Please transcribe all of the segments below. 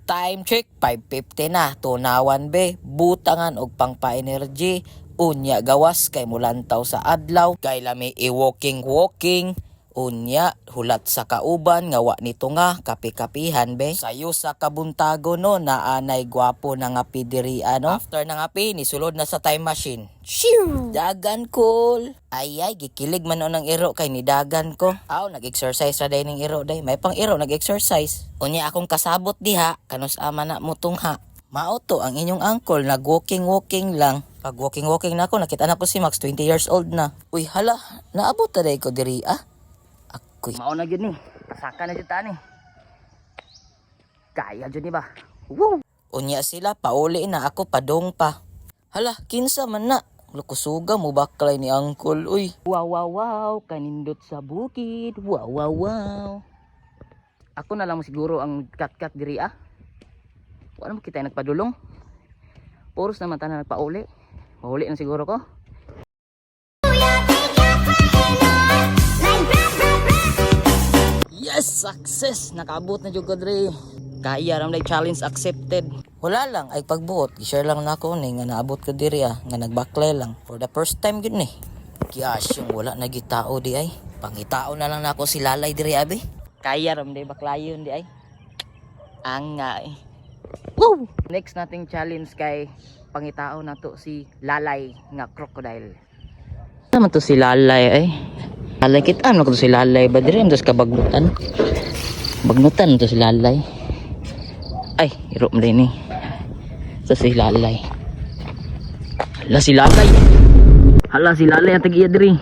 Time check 5:50 na. Tunawan be, butangan og pangpa-energy. Unya gawas kay mulantaw sa adlaw, kay lami i-walking. Unya hulat sa kauban nga wa nito nga kapi-kapihan be. Sayo sa kabuntago no, naanay gwapo na nga pidirian no. After na nga nisulod na sa time machine. Shoo! Dagan cool. Ay gikilig man ng iro kay ni dagan ko. Aw nag-exercise ra day ning iro day. May pang iro nag-exercise. Unya akong kasabot diha kanus ama na mo tungha. Mao to ang inyong uncle, nag-walking lang. Pag walking na ako, nakita na ko si Max, 20 years old na. Uy, hala, naabot na day ko diri Ako'y mao na yun pasaka na dyan tani. Kaya dyan ba? Woo! Unya sila, pauli na ako, padong pa. Hala, kinsa man na. Lukusuga mo baklay ni uncle, uy. Wow, kanindot sa bukid. Wow. Ako na lang mo siguro ang kat diri Wala mo kita nagpadulong. Puros naman tanan nagpauli. Mahuli na siguro ko. Yes, success! Nakaabot na jud ko dre. Kaya ram day challenge accepted. Wala lang ay pagbuot, i-share lang nako ni nga naabot ko diri nga nagbaklay lang for the first time gud ni. Kiyas yung wala na gitao di ay. Pangitao na lang nako si Lalay diri abi. Kaya ram day baklayon di ay. Angay. Woo! Next nating challenge kay pangitao na to si Lalay nga crocodile. Naman to si Lalay ay. Lalay kita ano ko to si Lalay ba dire andos ka bagnutan. Bagnutan to si Lalay. Ay, iro mo din sa si Lalay. Hala si Lalay. Hala si Lalay ang tagiya diri.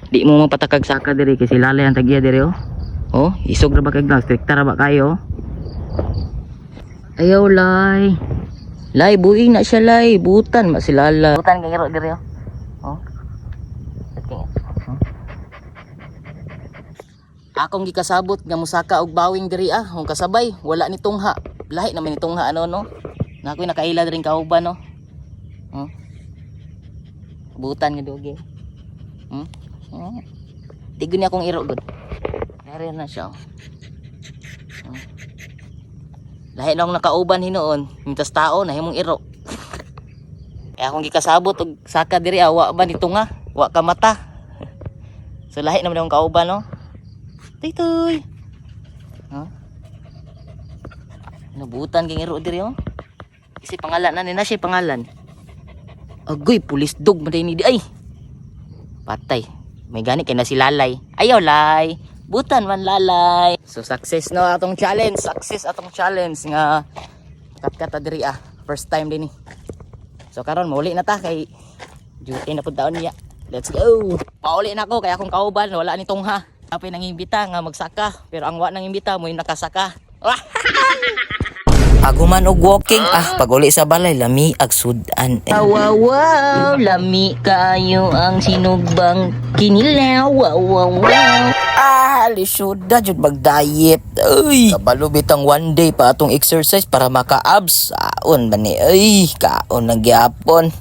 Di mo mapatakag saka diri kay si Lalay ang tagiya diri oh. Oh, isog ra ba kay glass, strikta ra ba kayo? Ayaw Lay. Lay buing na siya Lay, butan ma si Lalay. Butan kay iro diri oh. Oh. Akong gikasabot nga musaka og bawing diri kung kasabay wala ni tungha. Lahi naman ni tungha ano no. Nga ako'y nakaila rin kauban no. Butan nga doge. Tigon niya akong iro gud. Nare na siya. Lahi na akong nakauban hinoon. Mintas tao na himong iro. Kaya akong gikasabot og saka diri wa ba ni tungha? Wa ka mata. So lahi naman akong kauban no. Toy. Nabutan kang iro diri oh. Kasi pangalan na ni na siya pangalan. Agoy, pulis dog maday ni di ay. Patay. May gani kay na si Lalay. Ayaw Lay. Butan man Lalay. So success no atong challenge. Success atong challenge nga kat diri First time din ni. So karon mauli na ta kay duty na pud taon niya. Let's go. Pauli na ako kay akong kauban wala ni tungha. Apay nang imbita nga magsaka pero ang wa nang imbita mo yung nakasaka. Aguman og walking paguli sa balay lami ag sudan. Wow, lami kayo ang sinugbang kinilaw. Wow. Lisuda jud mag-diet. Uy, kabalo bitang one day pa atong exercise para maka-abs. Kaon ba ni? Ay, kaon ng gyapon.